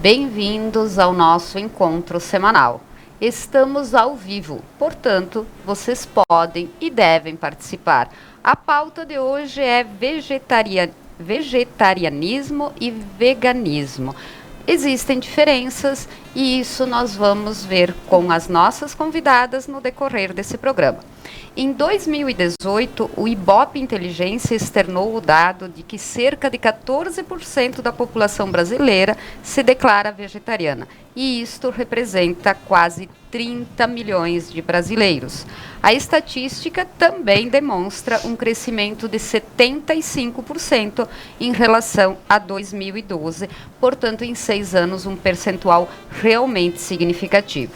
Bem-vindos ao nosso encontro semanal. Estamos ao vivo, portanto, vocês podem e devem participar. A pauta de hoje é vegetarianismo e veganismo. Existem diferenças e isso nós vamos ver com as nossas convidadas no decorrer desse programa. Em 2018, o Ibope Inteligência externou o dado de que cerca de 14% da população brasileira se declara vegetariana, e isto representa quase 30 milhões de brasileiros. A estatística também demonstra um crescimento de 75% em relação a 2012, portanto, em 6 anos, um percentual realmente significativo.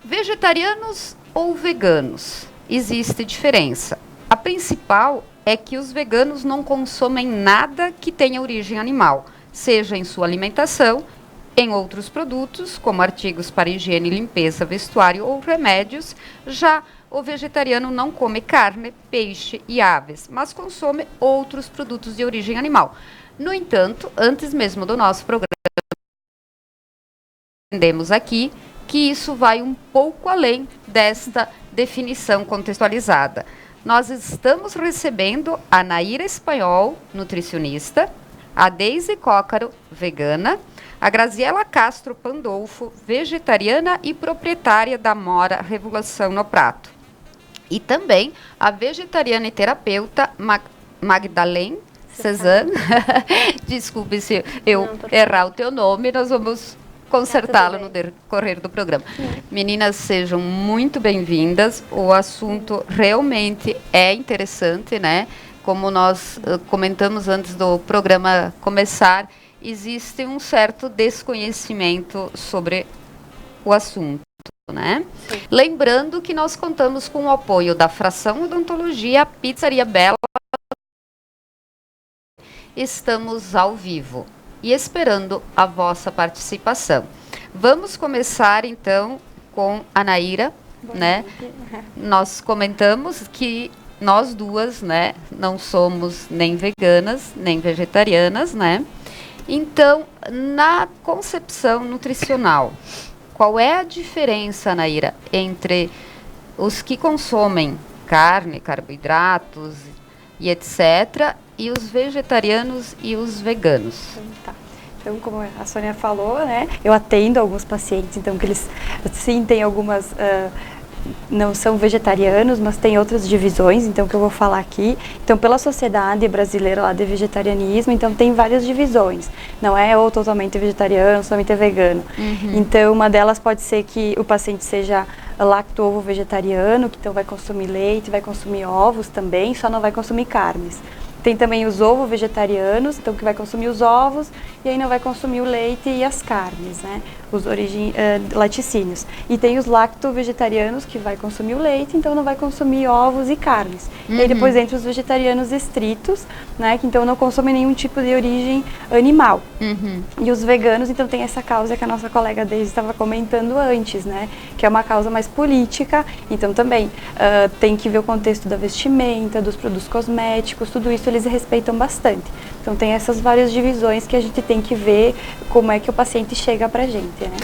Vegetarianos ou veganos? Existe diferença. A principal é que os veganos não consomem nada que tenha origem animal, seja em sua alimentação, em outros produtos, como artigos para higiene, limpeza, vestuário ou remédios. Já o vegetariano não come carne, peixe e aves, mas consome outros produtos de origem animal. No entanto, antes mesmo do nosso programa, entendemos aqui que isso vai um pouco além desta definição contextualizada. Nós estamos recebendo a Naira Espanhol, nutricionista, a Deise Cócaro, vegana, a Graziela Castro Pandolfo, vegetariana e proprietária da Mora Revolução no Prato. E também a vegetariana e terapeuta Magdalene Cezanne. Desculpe se eu errar o teu nome, nós vamos consertá-lo no decorrer do programa. Meninas, sejam muito bem-vindas. O assunto realmente é interessante, né? Como nós comentamos antes do programa começar, existe um certo desconhecimento sobre o assunto, né? Sim. Lembrando que nós contamos com o apoio da Fração Odontologia, Pizzaria Bela. Estamos ao vivo e esperando a vossa participação. Vamos começar, então, com a Naira, né? Nós comentamos que nós duas, né, não somos nem veganas, nem vegetarianas, né? Então, na concepção nutricional, qual é a diferença, Naira, entre os que consomem carne, carboidratos e etc., e os vegetarianos e os veganos? Tá. Então, como a Sônia falou, né, eu atendo alguns pacientes, então, que eles, sim, tem algumas, não são vegetarianos, mas tem outras divisões, então, que eu vou falar aqui. Então, pela Sociedade Brasileira lá de Vegetarianismo, então, tem várias divisões. Não é ou totalmente vegetariano, somente vegano. Uhum. Então, uma delas pode ser que o paciente seja lacto-ovo-vegetariano, que então vai consumir leite, vai consumir ovos também, só não vai consumir carnes. Tem também os ovo-vegetarianos, então que vai consumir os ovos e aí não vai consumir o leite e as carnes, né? Os laticínios. E tem os lacto-vegetarianos, que vai consumir o leite, então não vai consumir ovos e carnes. Uhum. E aí depois entre os vegetarianos estritos, né? Que então não consomem nenhum tipo de origem animal. Uhum. E os veganos, então tem essa causa que a nossa colega Deise estava comentando antes, né? Que é uma causa mais política, então também tem que ver o contexto da vestimenta, dos produtos cosméticos, tudo isso eles respeitam bastante. Então tem essas várias divisões que a gente tem que ver como é que o paciente chega pra gente, né?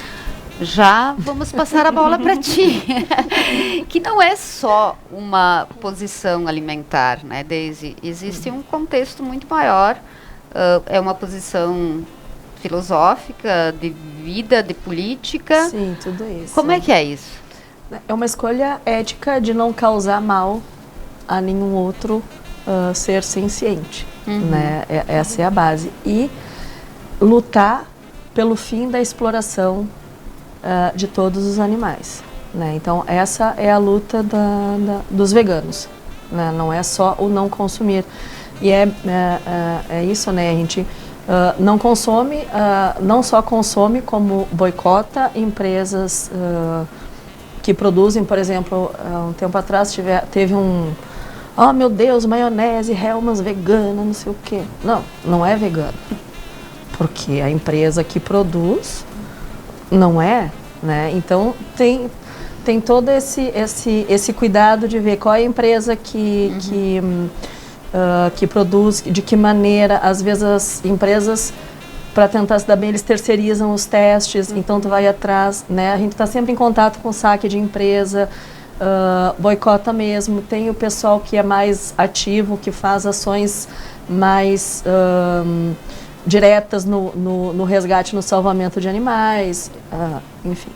Já vamos passar a bola para ti, que não é só uma posição alimentar, né, Deise? Existe um contexto muito maior, é uma posição filosófica, de vida, de política. Sim, tudo isso. Como é que é isso? É uma escolha ética de não causar mal a nenhum outro ser senciente, né? Essa é a base. E lutar pelo fim da exploração de todos os animais, né? Então, essa é a luta dos veganos, né? Não é só o não consumir. E é isso, né? A gente não consome, não só consome, como boicota empresas que produzem, por exemplo, um tempo atrás teve um... Oh, meu Deus, maionese, Hellmann's vegana, não sei o quê. Não, não é vegano. Porque a empresa que produz não é, né? Então, tem todo esse cuidado de ver qual é a empresa que produz, de que maneira. Às vezes as empresas para tentar se dar bem, eles terceirizam os testes, então tu vai atrás, né? A gente está sempre em contato com o saque de empresa, boicota mesmo. Tem o pessoal que é mais ativo, que faz ações mais diretas no resgate, no salvamento de animais, enfim.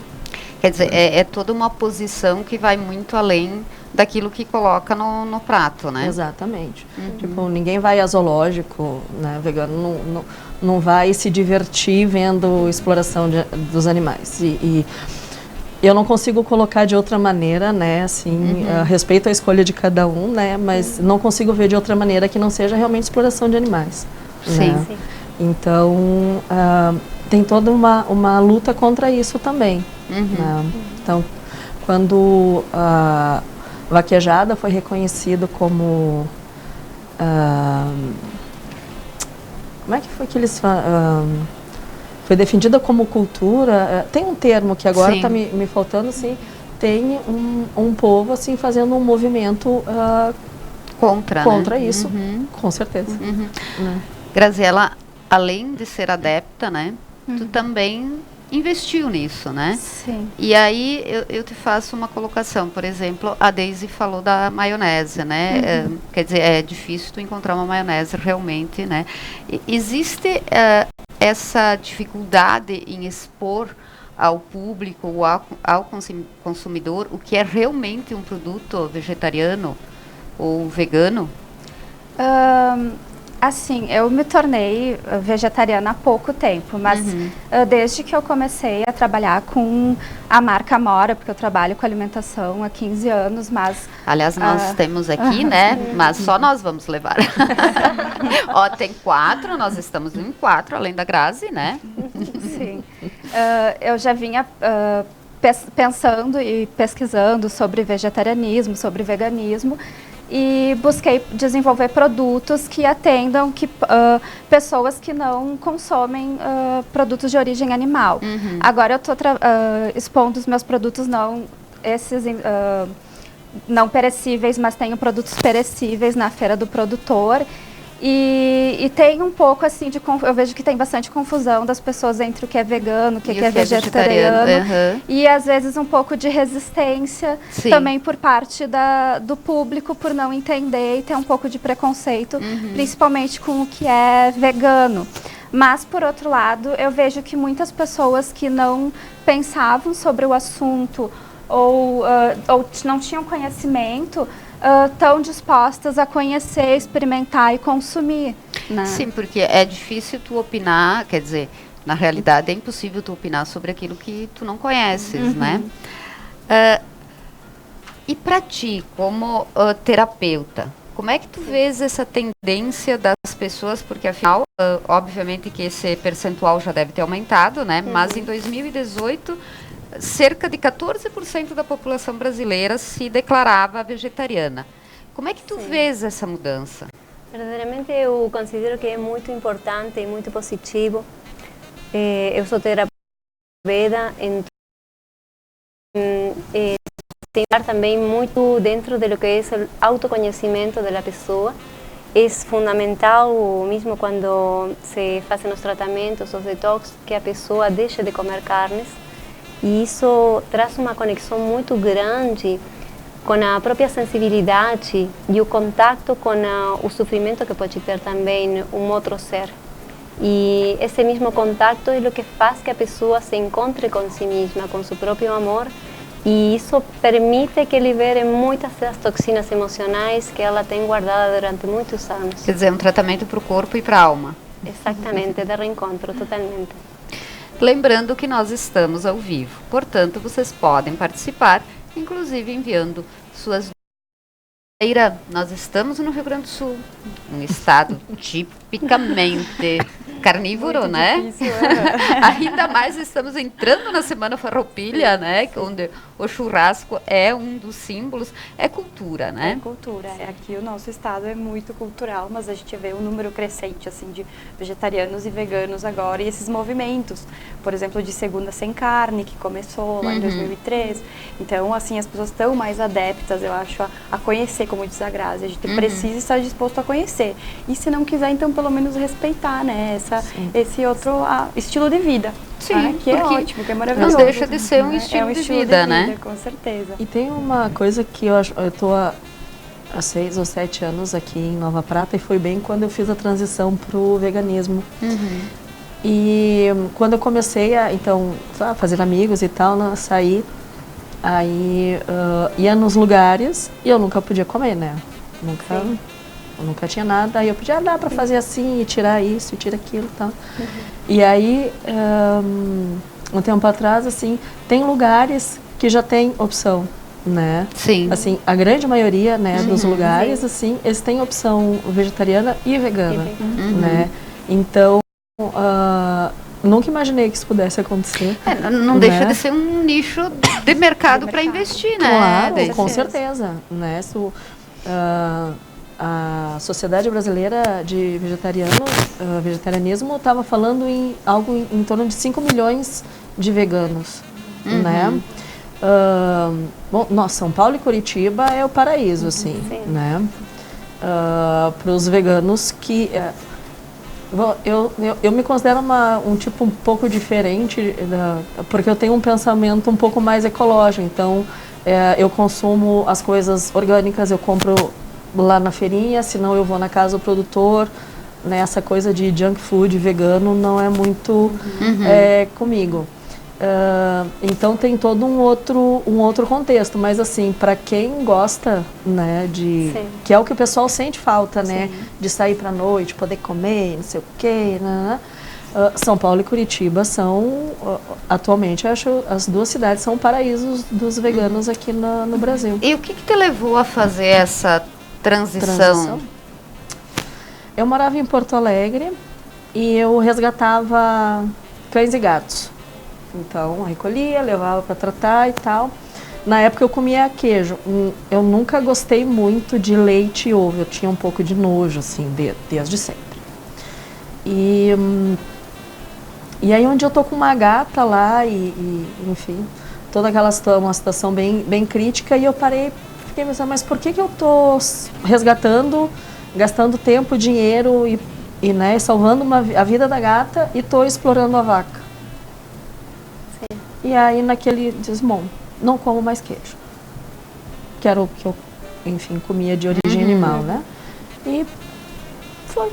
Quer dizer, é toda uma posição que vai muito além daquilo que coloca no prato, né? Exatamente. Tipo, ninguém vai a zoológico, né, vegano, não vai se divertir vendo exploração dos animais. E eu não consigo colocar de outra maneira, né, assim, respeito à escolha de cada um, né, mas não consigo ver de outra maneira que não seja realmente exploração de animais. Sim. Né? Sim. Então, tem toda uma luta contra isso também. Né? Então, quando a vaquejada foi reconhecido como... como é que foi que eles... foi defendida como cultura... tem um termo que agora está me faltando, assim, tem um povo assim, fazendo um movimento contra né? isso, com certeza. Né? Graziela, além de ser adepta, né, tu também investiu nisso, né? Sim. E aí eu te faço uma colocação, por exemplo, a Daisy falou da maionese, né? Quer dizer, é difícil tu encontrar uma maionese realmente, né? Existe essa dificuldade em expor ao público ou ao consumidor o que é realmente um produto vegetariano ou vegano? Assim, eu me tornei vegetariana há pouco tempo, mas desde que eu comecei a trabalhar com a marca Amora, porque eu trabalho com alimentação há 15 anos, mas... Aliás, nós temos aqui, né, mas só nós vamos levar. Ó, tem 4, nós estamos em 4, além da Grazi, né? Sim. Eu já vinha... pensando e pesquisando sobre vegetarianismo, sobre veganismo, e busquei desenvolver produtos que atendam pessoas que não consomem produtos de origem animal. Agora eu estou expondo os meus produtos não perecíveis, mas tenho produtos perecíveis na Feira do Produtor. E tem um pouco assim eu vejo que tem bastante confusão das pessoas entre o que é vegano, o que é vegetariano. E às vezes um pouco de resistência também por parte do público por não entender e ter um pouco de preconceito, principalmente com o que é vegano. Mas, por outro lado, eu vejo que muitas pessoas que não pensavam sobre o assunto ou não tinham conhecimento, estão dispostas a conhecer, experimentar e consumir. Né? Sim, porque é difícil tu opinar, quer dizer, na realidade é impossível tu opinar sobre aquilo que tu não conheces, né? E para ti, como terapeuta, como é que tu vês essa tendência das pessoas, porque afinal, obviamente que esse percentual já deve ter aumentado, né? Mas em 2018... cerca de 14% da população brasileira se declarava vegetariana. Como é que tu vês essa mudança? Verdadeiramente eu considero que é muito importante e muito positivo. Eu sou terapeuta, então tentar também muito dentro de lo que é o autoconhecimento da pessoa. É fundamental, mesmo quando se fazem os tratamentos, os detox, que a pessoa deixe de comer carnes. E isso traz uma conexão muito grande com a própria sensibilidade e o contato com o sofrimento que pode ter também um outro ser. E esse mesmo contato é o que faz que a pessoa se encontre com si mesma, com seu próprio amor, e isso permite que libere muitas das toxinas emocionais que ela tem guardada durante muitos anos. Quer dizer, um tratamento para o corpo e para a alma. Exatamente, de reencontro, totalmente. Lembrando que nós estamos ao vivo, portanto, vocês podem participar, inclusive enviando suas dúvidas. Nós estamos no Rio Grande do Sul, um estado tipicamente carnívoro, muito né? Difícil, Ainda mais estamos entrando na Semana Farroupilha, né? Onde o churrasco é um dos símbolos, é cultura, né? É cultura. Aqui o nosso estado é muito cultural, mas a gente vê um número crescente assim de vegetarianos e veganos agora e esses movimentos, por exemplo, de Segunda Sem Carne, que começou lá em 2013. Então, assim, as pessoas estão mais adeptas, eu acho, a conhecer, como diz a Grazi. A gente precisa estar disposto a conhecer. E se não quiser, então, pelo menos respeitar, né? Essa esse outro estilo de vida. Sim, né? Que é porque ótimo, que é maravilhoso. não deixa de ser um né? estilo de vida, né? Com certeza. E tem uma coisa que eu tô há 6 ou 7 anos aqui em Nova Prata, e foi bem quando eu fiz a transição para o veganismo. E quando eu comecei a fazer amigos e tal, né, sair, aí ia nos lugares e eu nunca podia comer, né? Eu nunca tinha nada, aí eu podia dar para fazer assim, e tirar isso, e tirar aquilo e tal. E aí, um tempo atrás, assim, tem lugares que já tem opção, né? Sim. Assim, a grande maioria, né, dos lugares, assim, eles têm opção vegetariana e vegana, né? Então, nunca imaginei que isso pudesse acontecer. Não deixa de ser um nicho de mercado para investir, né? Claro, com certeza, né? A Sociedade Brasileira de Vegetarianismo estava falando em algo em torno de 5 milhões de veganos, né? Bom, São Paulo e Curitiba é o paraíso, assim, né? Para os veganos que... Eu me considero um tipo um pouco diferente, porque eu tenho um pensamento um pouco mais ecológico. Então, eu consumo as coisas orgânicas, eu compro lá na feirinha, senão eu vou na casa do produtor. Né, essa coisa de junk food vegano não é muito comigo. Então tem todo um outro contexto, mas assim, para quem gosta, né, que é o que o pessoal sente falta, né, de sair para noite, poder comer, não sei o quê, né? São Paulo e Curitiba são, atualmente, eu acho, as duas cidades são paraísos dos veganos aqui no Brasil. E o que te levou a fazer essa transição? Eu morava em Porto Alegre e eu resgatava cães e gatos. Então, recolhia, levava para tratar e tal. Na época eu comia queijo. Eu nunca gostei muito de leite e ovo. Eu tinha um pouco de nojo, assim, desde sempre. E aí um dia eu tô com uma gata lá enfim, toda aquela uma situação bem crítica, e eu fiquei pensando, mas por que eu tô resgatando, gastando tempo, dinheiro né, salvando a vida da gata, e tô explorando a vaca? E aí naquele diz, bom, não como mais queijo. Que era o que eu, enfim, comia de origem animal, né? E foi.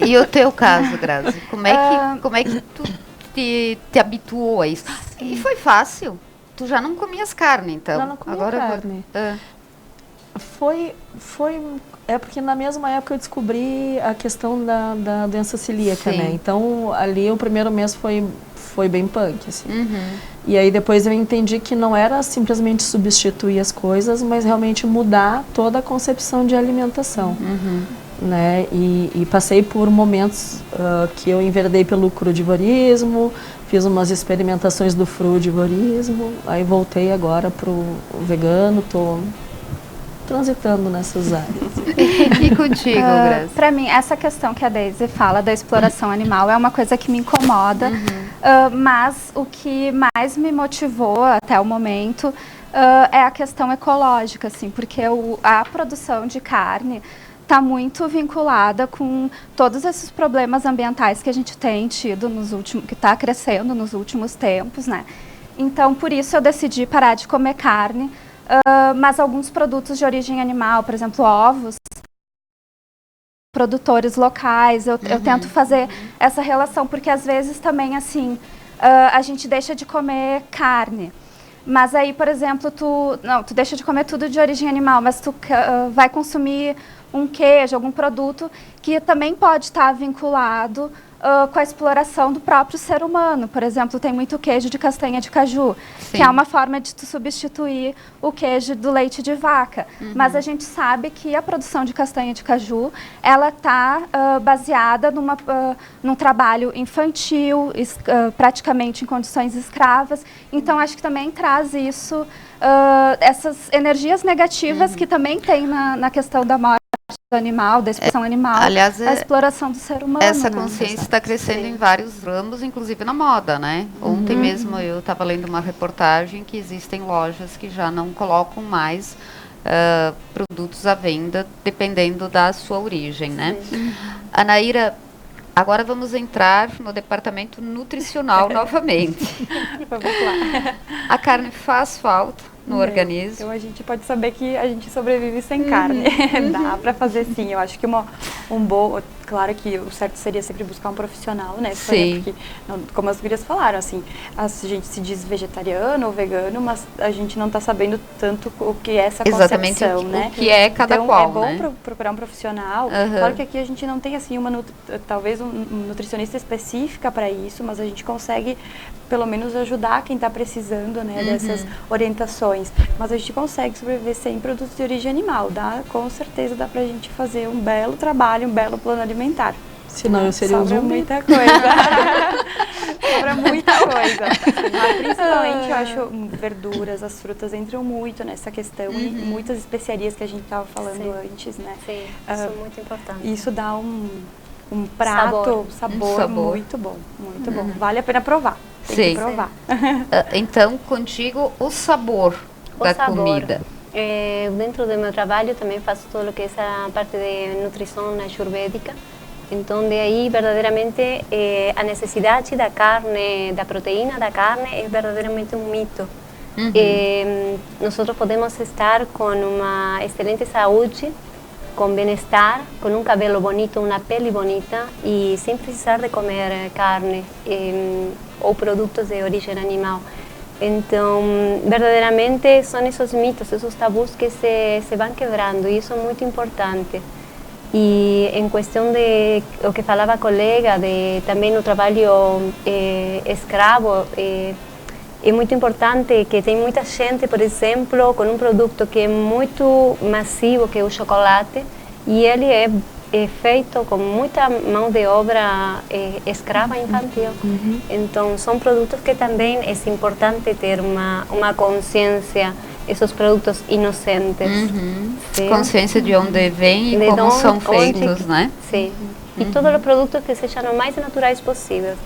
E o teu caso, Grazi? Como é que tu te habituou a isso? E foi fácil? Tu já não comias carne, então? Já não comia carne. É porque na mesma época eu descobri a questão da doença celíaca, né? Então, ali o primeiro mês foi bem punk, assim. E aí depois eu entendi que não era simplesmente substituir as coisas, mas realmente mudar toda a concepção de alimentação. Né? E passei por momentos que eu enveredei pelo crudivorismo, fiz umas experimentações do frudivorismo, aí voltei agora pro vegano, tô transitando nessas áreas. E contigo, Grazi? Para mim, essa questão que a Daisy fala da exploração animal é uma coisa que me incomoda, mas o que mais me motivou até o momento é a questão ecológica, assim, porque a produção de carne está muito vinculada com todos esses problemas ambientais que a gente tem tido que está crescendo nos últimos tempos, né? Então, por isso eu decidi parar de comer carne, mas alguns produtos de origem animal, por exemplo, ovos, produtores locais, eu tento fazer essa relação, porque às vezes também, assim, a gente deixa de comer carne. Mas aí, por exemplo, tu deixa de comer tudo de origem animal, mas tu vai consumir um queijo, algum produto que também pode estar vinculado com a exploração do próprio ser humano. Por exemplo, tem muito queijo de castanha de caju, que é uma forma de tu substituir o queijo do leite de vaca. Mas a gente sabe que a produção de castanha de caju, ela está baseada num trabalho infantil, praticamente em condições escravas. Então, acho que também traz isso, essas energias negativas que também tem na questão da morte do animal, da exploração animal, aliás, a exploração do ser humano. Essa né? consciência está crescendo em vários ramos, inclusive na moda, né? Ontem mesmo eu estava lendo uma reportagem que existem lojas que já não colocam mais produtos à venda, dependendo da sua origem, né? Anaíra, Agora vamos entrar no departamento nutricional novamente. Vamos lá. A carne faz falta no organismo. Então a gente pode saber que a gente sobrevive sem carne. Dá para fazer sim. Eu acho que claro que o certo seria sempre buscar um profissional, né? Sim. Porque, como as gurias falaram, assim, a gente se diz vegetariano ou vegano, mas a gente não está sabendo tanto o que é essa Exatamente concepção, o né? que é cada então, qual, é bom né? procurar um profissional. Uhum. Claro que aqui a gente não tem, assim, talvez um nutricionista específica para isso, mas a gente consegue, pelo menos, ajudar quem está precisando, né, dessas orientações. Mas a gente consegue sobreviver sem produtos de origem animal. Com certeza dá para a gente fazer um belo trabalho, um belo plano alimentar. Senão eu seria um Sobra zumbi. muita coisa. Sobra muita coisa. Mas principalmente eu acho verduras, as frutas entram muito nessa questão e muitas especiarias que a gente estava falando antes, né? Sim, são muito importantes. Isso dá um prato, sabor muito bom, muito bom. Vale a pena provar. Tem que provar. Então, contigo, o sabor da comida. Dentro do meu trabalho também faço todo o que é essa parte de nutrição ayurvédica. Então, de aí, verdadeiramente, a necessidade da carne, da proteína da carne, é verdadeiramente um mito. Nós podemos estar com uma excelente saúde, com bem-estar, com um cabelo bonito, uma pele bonita e sem precisar de comer carne ou produtos de origem animal. Então, verdadeiramente, são esses mitos, esses tabus que se vão quebrando e isso é muito importante. E em questão de o que falava a colega, também no trabalho escravo, é muito importante que tem muita gente, por exemplo, com um produto que é muito massivo, que é o chocolate, e ele é feito com muita mão de obra escrava infantil. Então, são produtos que também é importante ter uma consciência, esses produtos inocentes. Consciência de onde vem e como são feitos, né? Sim. E todos os produtos que sejam o mais naturais possíveis.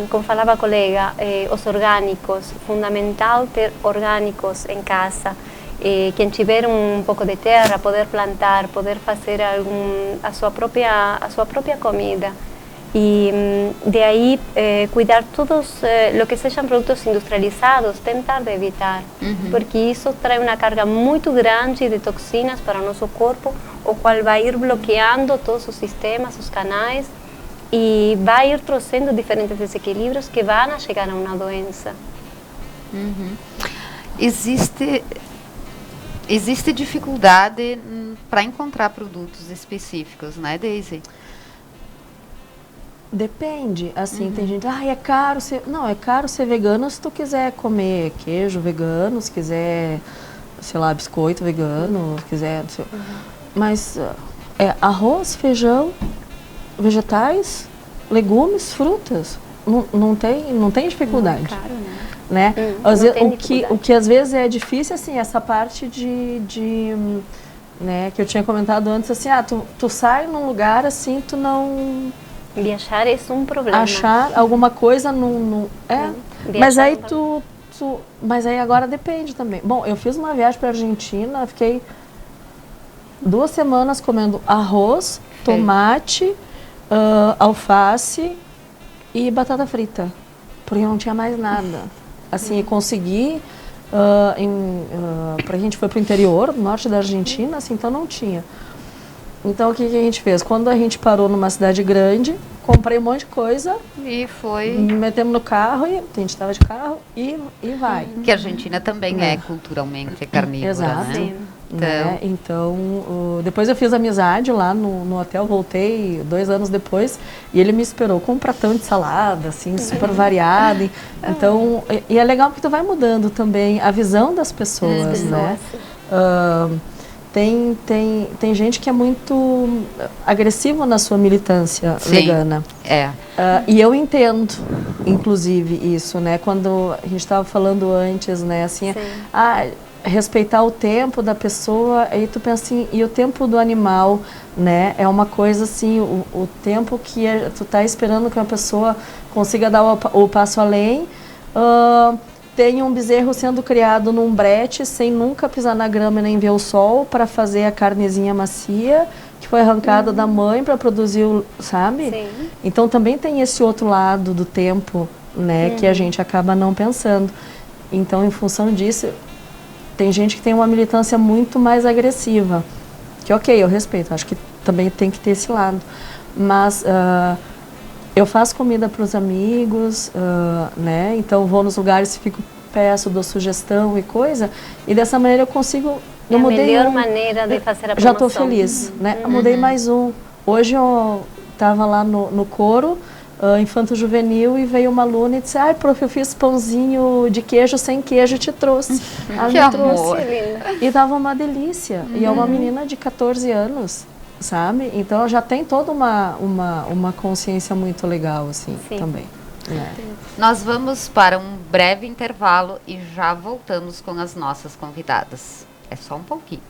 Como falava a colega, os orgânicos, fundamental ter orgânicos em casa. Quem tiver um pouco de terra, poder plantar, poder fazer a sua própria comida. E de aí cuidar todos o que sejam produtos industrializados, tentar de evitar, porque isso traz uma carga muito grande de toxinas para o nosso corpo, o qual vai ir bloqueando todos os sistemas, os canais, e vai ir trazendo diferentes desequilíbrios que vão chegar a uma doença. Existe dificuldade para encontrar produtos específicos, né, Daisy? Depende, assim, tem gente, é caro ser... Não, é caro ser vegano se tu quiser comer queijo vegano, se quiser, sei lá, biscoito vegano, se quiser... Mas arroz, feijão, vegetais, legumes, frutas, não tem dificuldade. Não é caro, né? O que às vezes é difícil, assim, essa parte né, que eu tinha comentado antes, assim, tu sai num lugar, assim, tu não... Viajar é um problema. Achar alguma coisa mas aí mas aí agora depende também. Bom, eu fiz uma viagem para a Argentina, fiquei 2 semanas comendo arroz, tomate, alface e batata frita, porque não tinha mais nada. Assim, consegui, a gente foi para o interior, no norte da Argentina, assim, então não tinha. Então, o que a gente fez? Quando a gente parou numa cidade grande, comprei um monte de coisa. E foi... Metemos no carro, e a gente estava de carro e vai. Que a Argentina também é culturalmente carnívora, exato, né? Então, depois eu fiz amizade lá no hotel, voltei 2 anos depois, e ele me esperou com um pratão de salada, assim, super variado. Então, e é legal porque tu vai mudando também a visão das pessoas, né? Tem gente que é muito agressivo na sua militância vegana. E eu entendo, inclusive, isso, né? Quando a gente estava falando antes, né? Assim, respeitar o tempo da pessoa, aí tu pensa assim, e o tempo do animal, né? É uma coisa assim, o tempo que tu tá esperando que uma pessoa consiga dar o passo além. Tem um bezerro sendo criado num brete sem nunca pisar na grama nem ver o sol para fazer a carnezinha macia, que foi arrancada da mãe para produzir, sabe? Sim. Então também tem esse outro lado do tempo, né, que a gente acaba não pensando. Então, em função disso, tem gente que tem uma militância muito mais agressiva, que ok, eu respeito, acho que também tem que ter esse lado. Mas eu faço comida para os amigos, né, então vou nos lugares, fico, peço, dou sugestão e coisa, e dessa maneira eu consigo... Eu a melhor um, maneira de fazer a promoção. Já estou feliz, né? Eu mudei mais um. Hoje eu estava lá no coro, infanto-juvenil, e veio uma aluna e disse, ai, prof, eu fiz pãozinho de queijo sem queijo e te trouxe. Ela Que me trouxe. amor. E dava uma delícia. E é uma menina de 14 anos, sabe? Então ela já tem toda uma consciência muito legal, assim, Sim. também. Né? Nós vamos para um breve intervalo e já voltamos com as nossas convidadas. É só um pouquinho.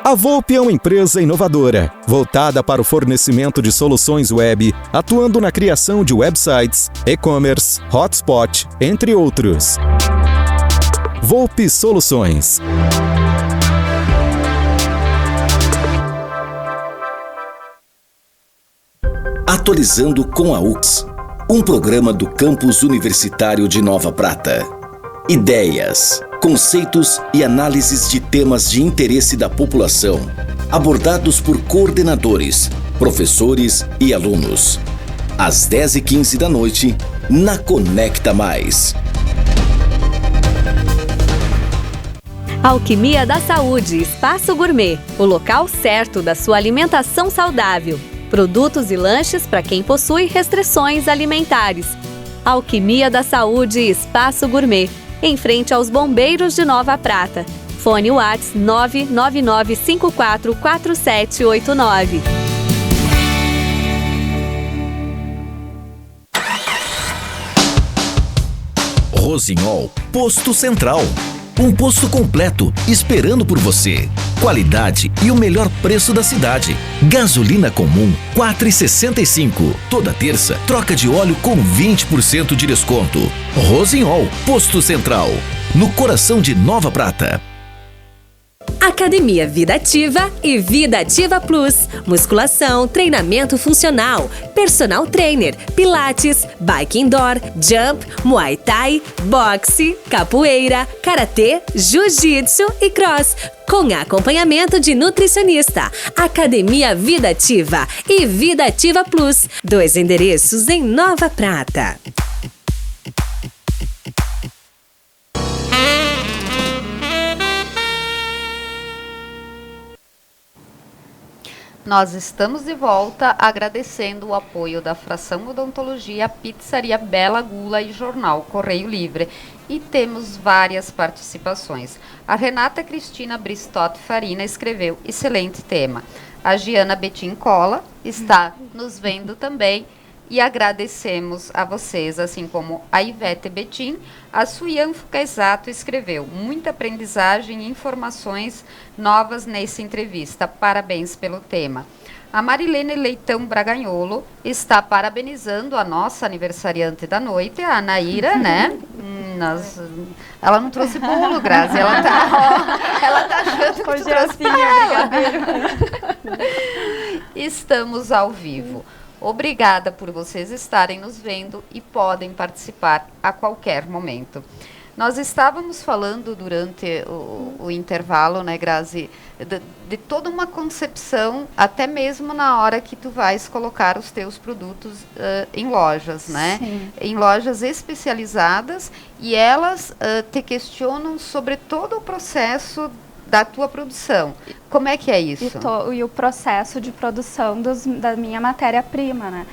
A Volpe é uma empresa inovadora, voltada para o fornecimento de soluções web, atuando na criação de websites, e-commerce, hotspot, entre outros. Volpe Soluções. Atualizando com a UX, um programa do Campus Universitário de Nova Prata. Ideias, conceitos e análises de temas de interesse da população, abordados por coordenadores, professores e alunos. Às 10h15 da noite, na Conecta Mais. Alquimia da Saúde Espaço Gourmet, o local certo da sua alimentação saudável. Produtos e lanches para quem possui restrições alimentares. Alquimia da Saúde Espaço Gourmet, em frente aos Bombeiros de Nova Prata. Fone WhatsApp 999544789. Rossignol, Posto Central. Um posto completo, esperando por você. Qualidade e o melhor preço da cidade. Gasolina comum, R$ 4,65. Toda terça, troca de óleo com 20% de desconto. Rossignol, Posto Central. No coração de Nova Prata. Academia Vida Ativa e Vida Ativa Plus. Musculação, treinamento funcional, personal trainer, pilates, bike indoor, jump, muay thai, boxe, capoeira, karatê, jiu-jitsu e cross. Com acompanhamento de nutricionista. Academia Vida Ativa e Vida Ativa Plus. 2 endereços em Nova Prata. Nós estamos de volta agradecendo o apoio da Fração Odontologia, Pizzaria Bela Gula e Jornal Correio Livre. E temos várias participações. A Renata Cristina Bristotti Farina escreveu excelente tema. A Giana Betim Cola está nos vendo também. E agradecemos a vocês, assim como a Ivete Betim. A Suyan Fucaesato escreveu muita aprendizagem e informações novas nessa entrevista. Parabéns pelo tema. A Marilene Leitão Braganholo está parabenizando a nossa aniversariante da noite, a Anaíra, né? Ela não trouxe bolo, Grazi. Ela tá achando que tu trouxe pra ela. Estamos ao vivo. Obrigada por vocês estarem nos vendo e podem participar a qualquer momento. Nós estávamos falando durante o intervalo, né, Grazi, de toda uma concepção, até mesmo na hora que tu vais colocar os teus produtos em lojas, né? Sim. Em lojas especializadas, e elas te questionam sobre todo o processo da tua produção. Como é que é isso? E o processo de produção da minha matéria-prima, né?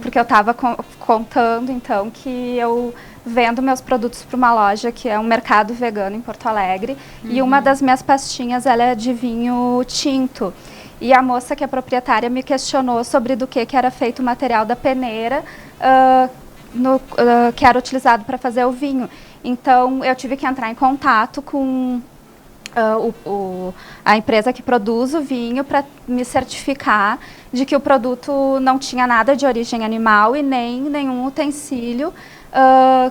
Porque eu estava contando, então, que eu vendo meus produtos para uma loja que é um mercado vegano em Porto Alegre, e uma das minhas pastinhas, ela é de vinho tinto. E a moça que é proprietária me questionou sobre do que era feito o material da peneira, que era utilizado para fazer o vinho. Então, eu tive que entrar em contato com a empresa que produz o vinho para me certificar de que o produto não tinha nada de origem animal e nem nenhum utensílio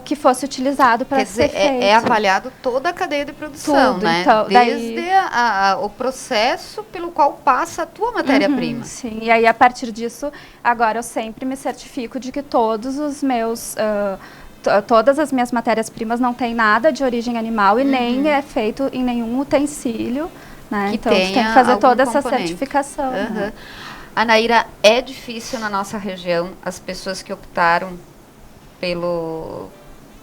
que fosse utilizado para ser feito. É avaliado toda a cadeia de produção, tudo, né? Então, desde o processo pelo qual passa a tua matéria-prima. Sim, e aí a partir disso, agora eu sempre me certifico de que todos os meus... todas as minhas matérias-primas não tem nada de origem animal e nem é feito em nenhum utensílio, né? Então, você tem que fazer toda essa certificação. Né? Anaíra, é difícil na nossa região as pessoas que optaram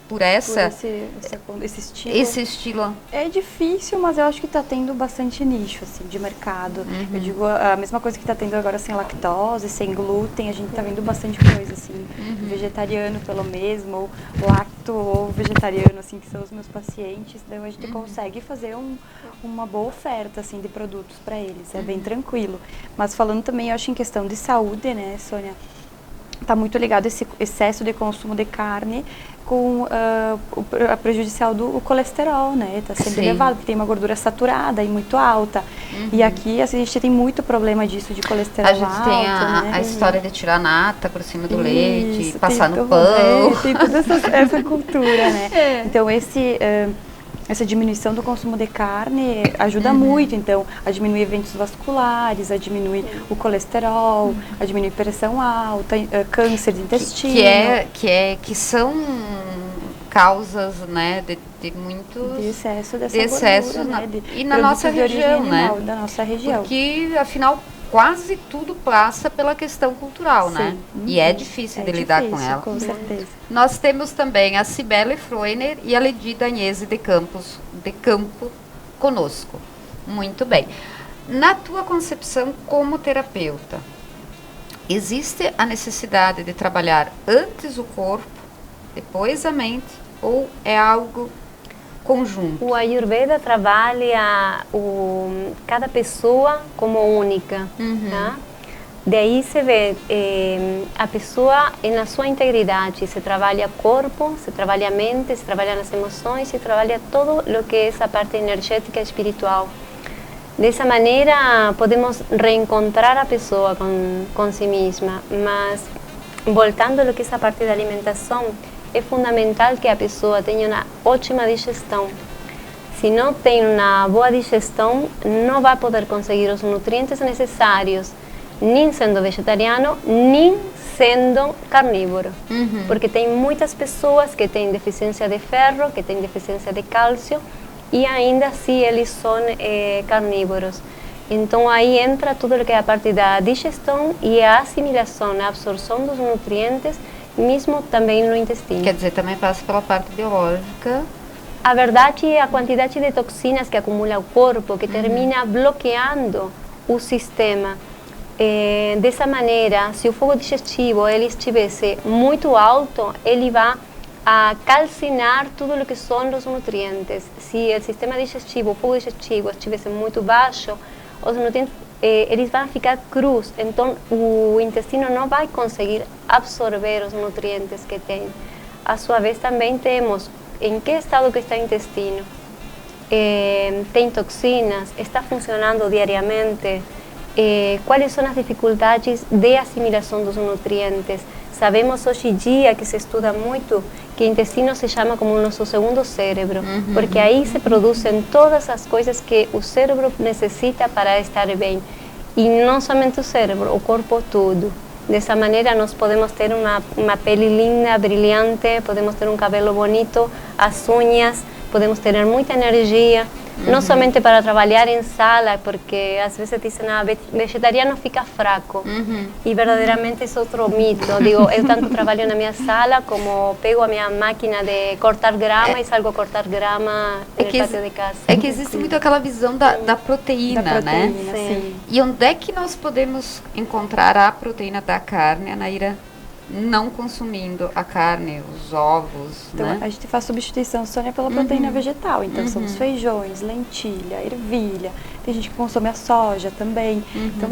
por esse estilo? É difícil, mas eu acho que está tendo bastante nicho, assim, de mercado. Eu digo, a mesma coisa que está tendo agora sem lactose, sem glúten, a gente está vendo bastante coisa, assim, vegetariano pelo mesmo, ou lacto ou vegetariano, assim, que são os meus pacientes. Daí a gente consegue fazer uma boa oferta, assim, de produtos para eles, é bem tranquilo. Mas falando também, eu acho, em questão de saúde, né, Sônia? Está muito ligado esse excesso de consumo de carne com a prejudicial do colesterol, né? Está sempre elevado, porque tem uma gordura saturada e muito alta. E aqui a gente tem muito problema disso, de colesterol alto. A gente tem a história de tirar nata por cima do leite, passar no pão. Tem toda essa cultura, né? Então, essa diminuição do consumo de carne ajuda muito, então, a diminuir eventos vasculares, a diminuir o colesterol, a diminuir pressão alta, câncer de intestino. Que são causas, né, de muito... De excesso dessa gordura, né? E na nossa região, né? Da nossa região. Porque, afinal, quase tudo passa pela questão cultural, né? E é difícil de lidar com ela. Com certeza. Nós temos também a Cibele Freuner e a Ledi Danhese de Campo conosco. Muito bem. Na tua concepção como terapeuta, existe a necessidade de trabalhar antes o corpo, depois a mente, ou é algo conjunto? O Ayurveda trabalha cada pessoa como única, tá? Daí se vê a pessoa na sua integridade, se trabalha corpo, se trabalha mente, se trabalha nas emoções, se trabalha todo o que é essa parte energética e espiritual. Dessa maneira podemos reencontrar a pessoa com si mesma, mas voltando ao que é essa parte da alimentação, é fundamental que a pessoa tenha uma ótima digestão. Se não tem uma boa digestão, não vai poder conseguir os nutrientes necessários, nem sendo vegetariano, nem sendo carnívoro. Porque tem muitas pessoas que têm deficiência de ferro, que têm deficiência de cálcio, e ainda assim eles são carnívoros. Então aí entra tudo o que é a parte da digestão e a assimilação, a absorção dos nutrientes, mesmo também no intestino. Quer dizer, também passa pela parte biológica. A verdade é a quantidade de toxinas que acumula o corpo, que termina bloqueando o sistema. Dessa maneira, se o fogo digestivo ele estivesse muito alto, ele vai calcinar tudo o que são os nutrientes. Se o sistema digestivo, o fogo digestivo estivesse muito baixo, os nutrientes eles vão ficar crus, então o intestino não vai conseguir absorver os nutrientes que tem. A sua vez também temos em que estado que está o intestino, tem toxinas, está funcionando diariamente, quais são as dificuldades de assimilação dos nutrientes. Sabemos hoje em dia que se estuda muito que o intestino se chama como o nosso segundo cérebro, porque aí se produzem todas as coisas que o cérebro necessita para estar bem. E não somente o cérebro, o corpo todo. Dessa maneira nós podemos ter uma pele linda, brilhante, podemos ter um cabelo bonito, as unhas, podemos ter muita energia, não somente para trabalhar em sala, porque às vezes dizem que vegetariano fica fraco, e verdadeiramente é outro mito. Digo, eu tanto trabalho na minha sala, como pego a minha máquina de cortar grama e salgo a cortar grama no pátio de casa. É que existe muito aquela visão da proteína, né? Sim. E onde é que nós podemos encontrar a proteína da carne, Anaíra? Não consumindo a carne, os ovos, Então, né? a gente faz substituição, Sônia, pela proteína vegetal. Então, são os feijões, lentilha, ervilha. Tem gente que consome a soja também. Então,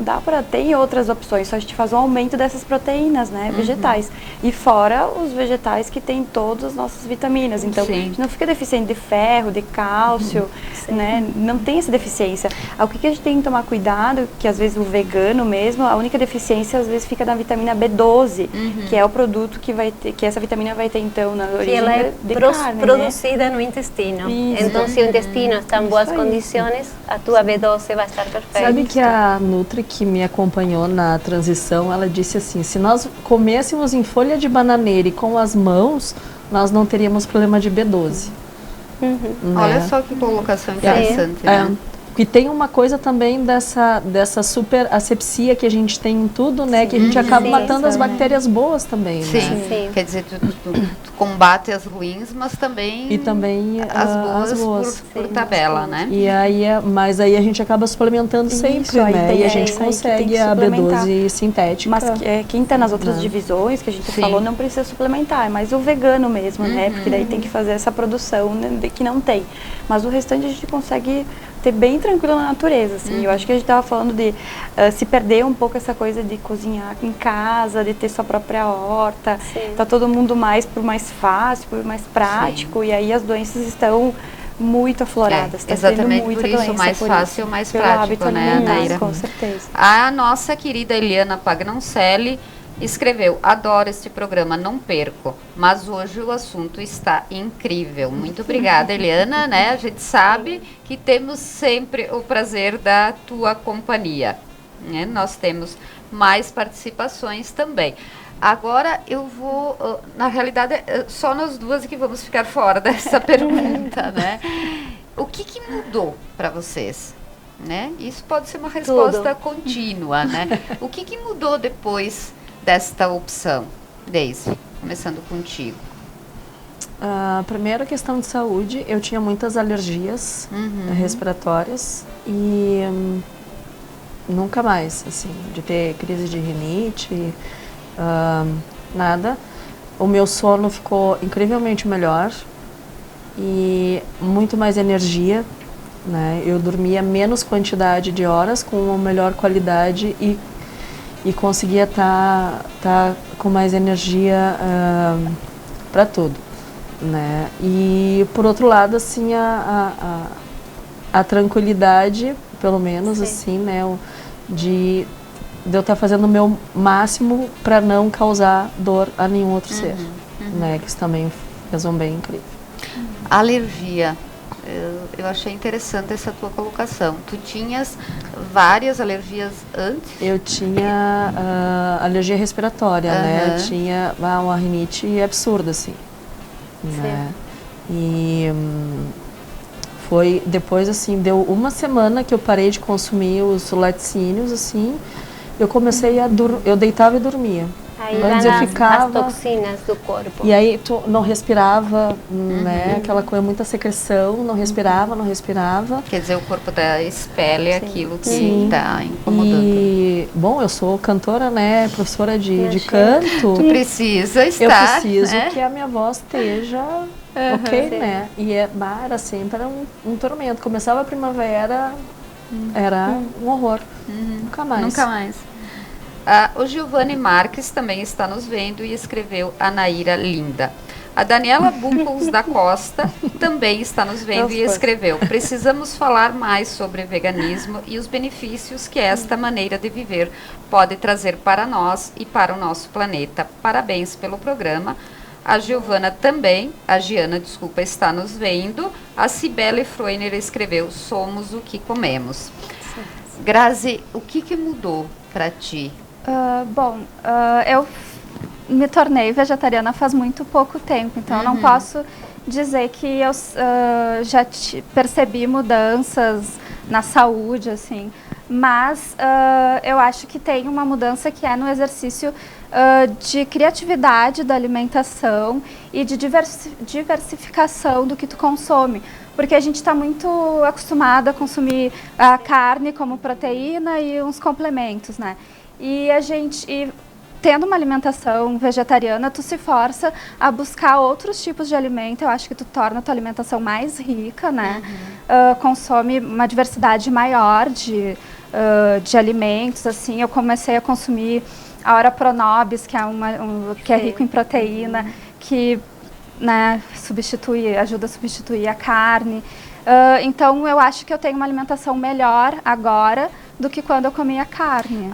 tem outras opções. Só a gente faz um aumento dessas proteínas, né, vegetais. E fora os vegetais que têm todas as nossas vitaminas. Então, a gente não fica deficiente de ferro, de cálcio, né? Não tem essa deficiência. O que a gente tem que tomar cuidado, que às vezes o vegano mesmo, a única deficiência às vezes fica na vitamina B12, que é o produto que vai ter, que essa vitamina vai ter então na origem ela é de carne, produzida no intestino. Isso. Então, se o intestino está em boas condições, a tua B12 vai estar perfeita. Sabe que a Nutri que me acompanhou na transição, ela disse assim, se nós comêssemos em folha de bananeira e com as mãos, nós não teríamos problema de B12. Né? Olha só que colocação interessante, né? E tem uma coisa também dessa super asepsia que a gente tem em tudo, né? Que a gente acaba matando as bactérias boas também, né? Sim. Quer dizer, tu combate as ruins, mas também... E também as boas por tabela, né? E aí, mas aí a gente acaba suplementando sempre, né? E a gente consegue a B12 sintética. Mas quem está nas outras divisões que a gente falou não precisa suplementar, é mais o vegano mesmo, né? Porque daí tem que fazer essa produção, né, que não tem. Mas o restante a gente consegue ter bem tranquilo na natureza, assim. Eu acho que a gente estava falando de se perder um pouco essa coisa de cozinhar em casa, de ter sua própria horta. Tá todo mundo mais por mais fácil, por mais prático, e aí as doenças estão muito afloradas. Tá exatamente muita por isso, doença, mais fácil, mais prático, né, Anaíra? Com certeza. A nossa querida Eliana Pagnoncelli escreveu: adoro este programa, não perco, mas hoje o assunto está incrível. Muito obrigada, Eliana, né? A gente sabe que temos sempre o prazer da tua companhia, né? Nós temos mais participações também. Agora eu vou, na realidade, só nós duas que vamos ficar fora dessa pergunta, né? O que mudou para vocês? Né? Isso pode ser uma resposta contínua, né? O que mudou depois desta opção? Deise, começando contigo. Primeiro, a questão de saúde. Eu tinha muitas alergias respiratórias e nunca mais, assim, de ter crise de rinite, nada. O meu sono ficou incrivelmente melhor e muito mais energia, né? Eu dormia menos quantidade de horas com uma melhor qualidade e conseguia estar com mais energia para tudo, né? E por outro lado, assim, a tranquilidade, pelo menos, assim, né, de eu estar fazendo o meu máximo para não causar dor a nenhum outro ser, né? Que isso também fez um bem incrível. Alergia. Eu achei interessante essa tua colocação. Tu tinhas várias alergias antes? Eu tinha alergia respiratória, né? Eu tinha uma rinite absurda, assim. Né? E foi depois, assim, deu uma semana que eu parei de consumir os laticínios, assim. Eu comecei eu deitava e dormia. Aí antes eu ficava as toxinas do corpo. E aí tu não respirava, né? Aquela coisa, muita secreção, não respirava. Quer dizer, o corpo expele aquilo que está incomodando. E, bom, eu sou cantora, né? Professora de canto. Tu precisa estar. Eu preciso que a minha voz esteja ok, né? E era sempre um tormento. Começava a primavera, era um horror. Nunca mais. O Giovanni Marques também está nos vendo e escreveu: Anaíra linda. A Daniela Bucos da Costa também está nos vendo e escreveu: precisamos falar mais sobre veganismo e os benefícios que esta maneira de viver pode trazer para nós e para o nosso planeta. Parabéns pelo programa. A Giana, desculpa, está nos vendo. A Cibele Freuner escreveu: somos o que comemos. Grazi, o que mudou para ti? Eu me tornei vegetariana faz muito pouco tempo, então eu não posso dizer que eu já percebi mudanças na saúde, assim, mas eu acho que tem uma mudança que é no exercício de criatividade da alimentação e de diversificação do que tu consome. Porque a gente está muito acostumado a consumir a carne como proteína e uns complementos, né? E tendo uma alimentação vegetariana, tu se força a buscar outros tipos de alimento. Eu acho que tu torna a tua alimentação mais rica, né? Consome uma diversidade maior de alimentos, assim. Eu comecei a consumir a Ora Pronobis, que é que é rico em proteína, que, né, ajuda a substituir a carne. Então, eu acho que eu tenho uma alimentação melhor agora do que quando eu comia carne.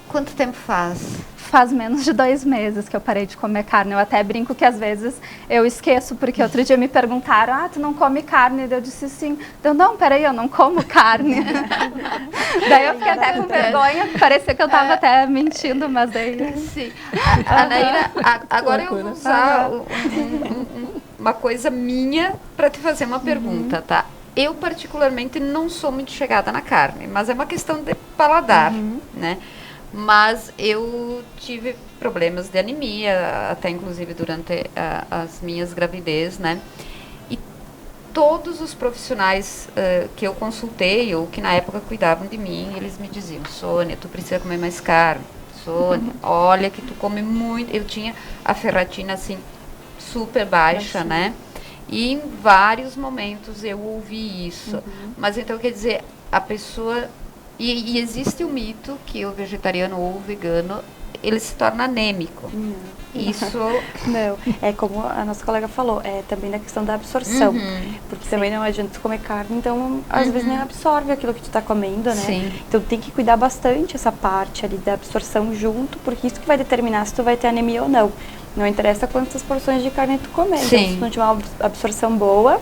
Quanto tempo faz? Faz menos de 2 meses que eu parei de comer carne. Eu até brinco que às vezes eu esqueço, porque outro dia me perguntaram, tu não come carne? Eu disse sim. Não, peraí, eu não como carne. Daí eu fiquei até com vergonha, parecia que eu estava até mentindo, mas daí... Sim. Anaíra, agora eu vou usar uma coisa minha para te fazer uma pergunta, tá? Eu particularmente não sou muito chegada na carne, mas é uma questão de paladar, né? Mas eu tive problemas de anemia, até inclusive durante as minhas gravidez, né? E todos os profissionais que eu consultei, ou que na época cuidavam de mim, eles me diziam, Sônia, tu precisa comer mais carne. Sônia, olha que tu come muito. Eu tinha a ferritina, assim, super baixa, né? E em vários momentos eu ouvi isso. Mas então, quer dizer, a pessoa... E existe o mito que o vegetariano ou o vegano, ele se torna anêmico. Isso... Não, é como a nossa colega falou, é também da questão da absorção. Porque também não adianta tu comer carne, então às vezes nem absorve aquilo que tu tá comendo, né? Sim. Então tem que cuidar bastante essa parte ali da absorção junto, porque isso que vai determinar se tu vai ter anemia ou não. Não interessa quantas porções de carne tu comer. Então, se tu não tiver uma absorção boa,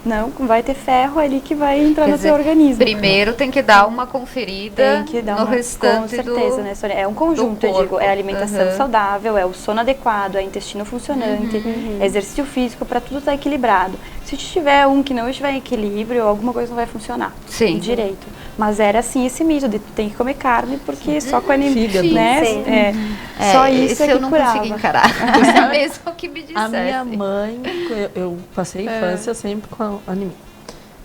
não vai ter ferro ali que vai entrar no teu organismo. Primeiro tem que dar uma conferida no restante. Com certeza, né, Sônia? É um conjunto, eu digo. É alimentação saudável, é o sono adequado, é intestino funcionante, é exercício físico, para tudo estar equilibrado. Se tiver um que não estiver em equilíbrio, alguma coisa não vai funcionar direito. Mas era assim esse mito de tu tem que comer carne, porque só com anemia, né? Só isso é que eu não consegui encarar. É mesmo que me dissesse. A minha mãe, eu passei a infância sempre com anemia.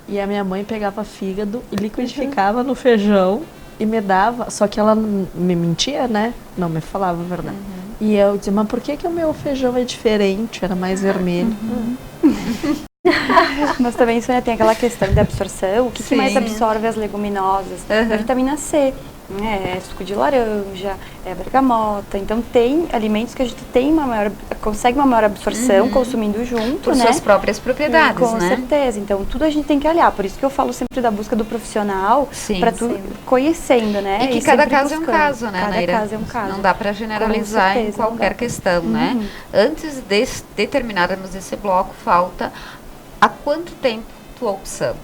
E a minha mãe pegava fígado e liquidificava no feijão e me dava. Só que ela me mentia, né? Não me falava a verdade. E eu dizia, mas por que o meu feijão é diferente? Era mais vermelho. Mas também, Sônia, tem aquela questão da absorção. O que mais absorve as leguminosas? A vitamina C. É suco de laranja, é bergamota. Então tem alimentos que a gente consegue uma maior absorção consumindo junto, por suas próprias propriedades, com certeza. Então tudo a gente tem que olhar. Por isso que eu falo sempre da busca do profissional, para tu conhecendo, né? E que cada caso é um caso, né, Naira? Cada caso é um caso. Não dá para generalizar em qualquer questão, né? Antes de terminarmos esse bloco, falta há quanto tempo tua opção?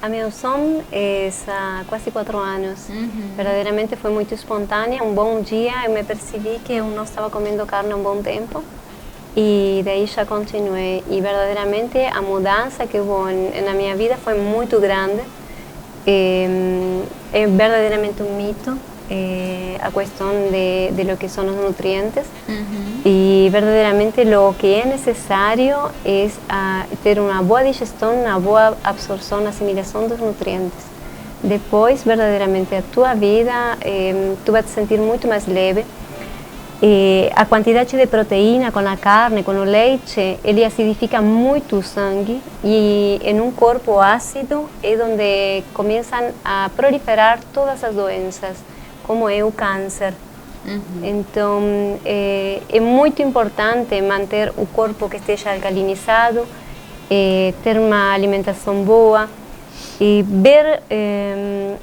A minha opção é há quase 4 anos. Verdadeiramente foi muito espontânea. Um bom dia eu me percebi que eu não estava comendo carne há um bom tempo. E daí já continuei. E verdadeiramente a mudança que houve na minha vida foi muito grande. É verdadeiramente um mito a questão de lo que são os nutrientes. Y verdaderamente lo que es necesario es tener una buena digestión, una buena absorción, asimilación de los nutrientes. Después, verdaderamente, a tu vida, tú vas a te sentir mucho más leve. A cantidad de proteína con la carne, con el leite, ele acidifica muito o sangue y en un cuerpo ácido es donde comienzan a proliferar todas las doenças, como es el cáncer. Então, é muito importante manter o corpo que esteja alcalinizado, ter uma alimentação boa e ver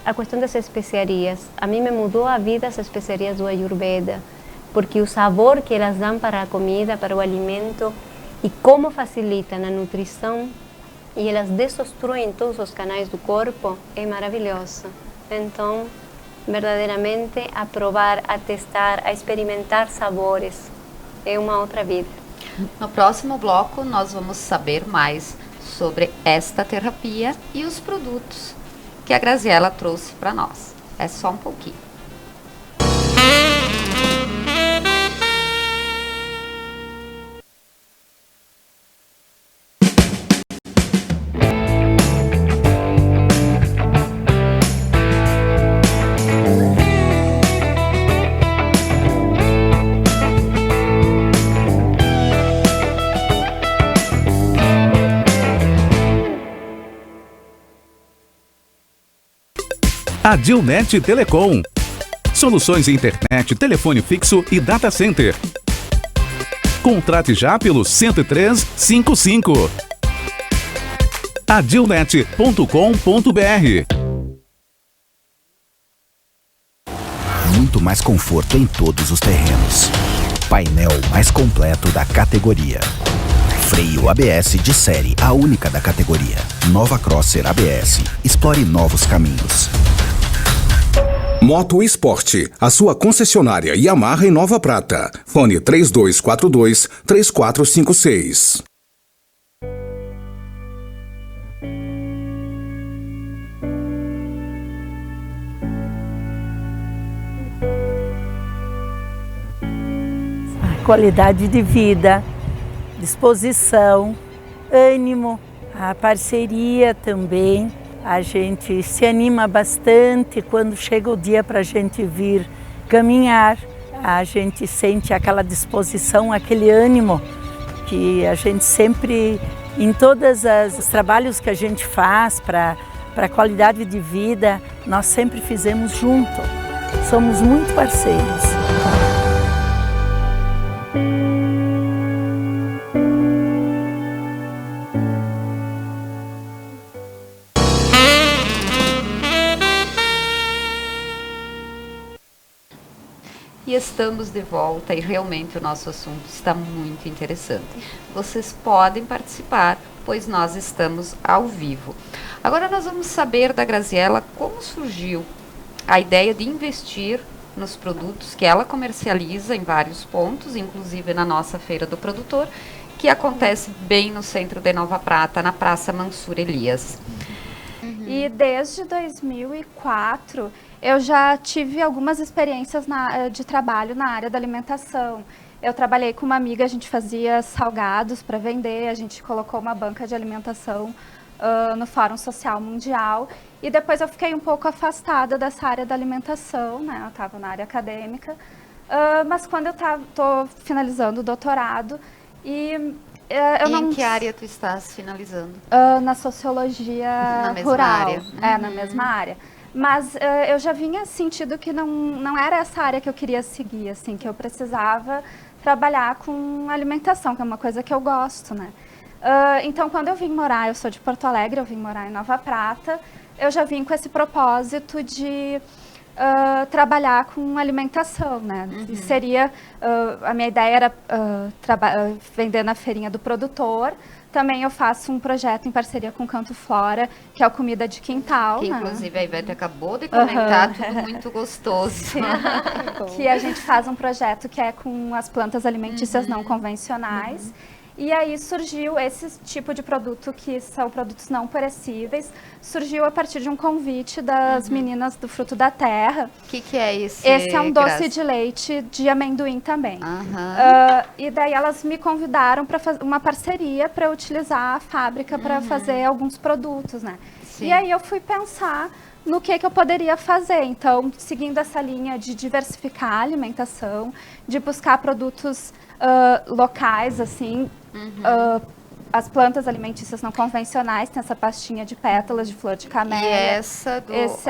a questão das especiarias. A mim me mudou a vida as especiarias do Ayurveda, porque o sabor que elas dão para a comida, para o alimento e como facilitam a nutrição e elas desobstruem todos os canais do corpo é maravilhoso. Então, verdadeiramente a provar, a testar, a experimentar sabores. É uma outra vida. No próximo bloco, nós vamos saber mais sobre esta terapia e os produtos que a Graziela trouxe para nós. É só um pouquinho. Adilnet Telecom. Soluções em internet, telefone fixo e data center. Contrate já pelo 10355. Adilnet.com.br. Muito mais conforto em todos os terrenos. Painel mais completo da categoria. Freio ABS de série, a única da categoria. Nova Crosser ABS. Explore novos caminhos. Moto Esporte, a sua concessionária Yamaha em Nova Prata. Fone 3242-3456. Qualidade de vida, disposição, ânimo, a parceria também. A gente se anima bastante quando chega o dia para a gente vir caminhar. A gente sente aquela disposição, aquele ânimo que a gente sempre, em todos os trabalhos que a gente faz para a qualidade de vida, nós sempre fizemos junto. Somos muito parceiros. E estamos de volta e realmente o nosso assunto está muito interessante. Vocês podem participar, pois nós estamos ao vivo. Agora nós vamos saber da Graziela como surgiu a ideia de investir nos produtos que ela comercializa em vários pontos, inclusive na nossa Feira do Produtor, que acontece bem no centro de Nova Prata, na Praça Mansur Elias. E desde 2004 eu já tive algumas experiências de trabalho na área da alimentação. Eu trabalhei com uma amiga, a gente fazia salgados para vender, a gente colocou uma banca de alimentação no Fórum Social Mundial. E depois eu fiquei um pouco afastada dessa área da alimentação, né? Eu estava na área acadêmica. Mas quando eu estou finalizando o doutorado em que área tu estás finalizando? Na sociologia na mesma rural. Área. Na mesma área. Mas eu já vinha sentindo que não era essa área que eu queria seguir, assim, que eu precisava trabalhar com alimentação, que é uma coisa que eu gosto, né? Então, quando eu vim morar, eu sou de Porto Alegre, eu vim morar em Nova Prata, eu já vim com esse propósito de trabalhar com alimentação, né? E seria, a minha ideia era vender na feirinha do produtor. Também eu faço um projeto em parceria com o Canto Flora, que é o Comida de Quintal. Que né? inclusive a Ivete acabou de comentar, tudo muito gostoso. Que a gente faz um projeto que é com as plantas alimentícias não convencionais. E aí surgiu esse tipo de produto, que são produtos não perecíveis, surgiu a partir de um convite das meninas do Fruto da Terra. O que é esse? Esse é um doce de leite de amendoim também. E daí elas me convidaram para fazer uma parceria para utilizar a fábrica para fazer alguns produtos, né? Sim. E aí eu fui pensar no que eu poderia fazer. Então, seguindo essa linha de diversificar a alimentação, de buscar produtos locais, assim, as plantas alimentícias não convencionais, tem essa pastinha de pétalas de flor de camélia. E esse é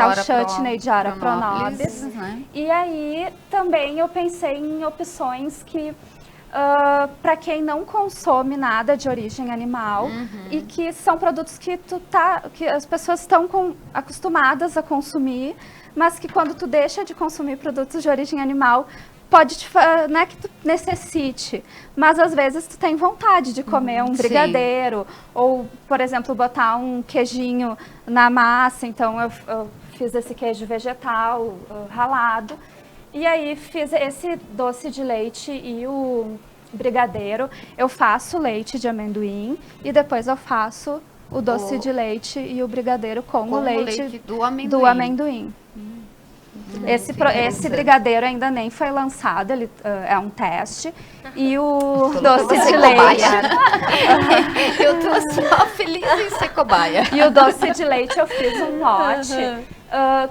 o chutney de Ora Pronobis. E aí também eu pensei em opções que para quem não consome nada de origem animal e que são produtos que que as pessoas estão acostumadas a consumir, mas que quando tu deixa de consumir produtos de origem animal, não é que tu necessite, mas às vezes tu tem vontade de comer um brigadeiro, ou, por exemplo, botar um queijinho na massa. Então eu fiz esse queijo vegetal ralado, e aí fiz esse doce de leite e o brigadeiro, eu faço leite de amendoim e depois eu faço o doce de leite e o brigadeiro com o leite do amendoim. Do amendoim. Esse brigadeiro ainda nem foi lançado, ele é um teste. E o doce de leite... Eu tô só feliz em ser cobaia. E o doce de leite eu fiz um lote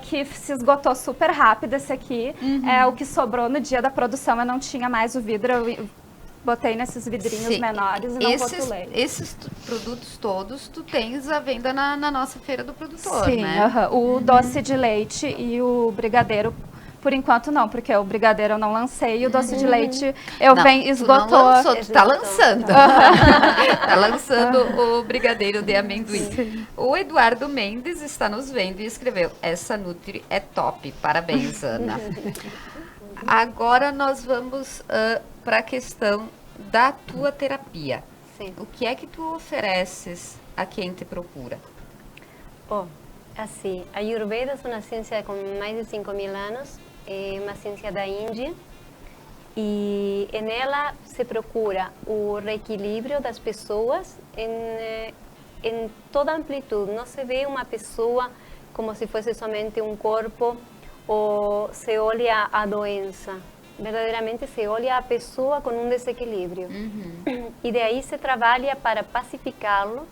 que se esgotou super rápido. Esse aqui é o que sobrou no dia da produção. Eu não tinha mais o vidro, eu botei nesses vidrinhos menores e não rotulei. Esses produtos todos tu tens à venda na nossa feira do produtor, sim, né? O doce de leite e o brigadeiro, por enquanto não, porque o brigadeiro eu não lancei e o doce de leite esgotou. Tu não lançou, tu tá lançando. Tá lançando o brigadeiro de amendoim. Sim. O Eduardo Mendes está nos vendo e escreveu: essa Nutri é top, parabéns, Ana. Agora nós vamos para a questão da tua terapia. Sim. O que é que tu ofereces a quem te procura? Assim, a Ayurveda é uma ciência com mais de 5.000 anos, é uma ciência da Índia, e nela se procura o reequilíbrio das pessoas em toda a amplitude. Não se vê uma pessoa como se fosse somente um corpo, ou se olha a doença. Verdadeiramente se olha a pessoa com um desequilíbrio. E daí se trabalha para pacificá-lo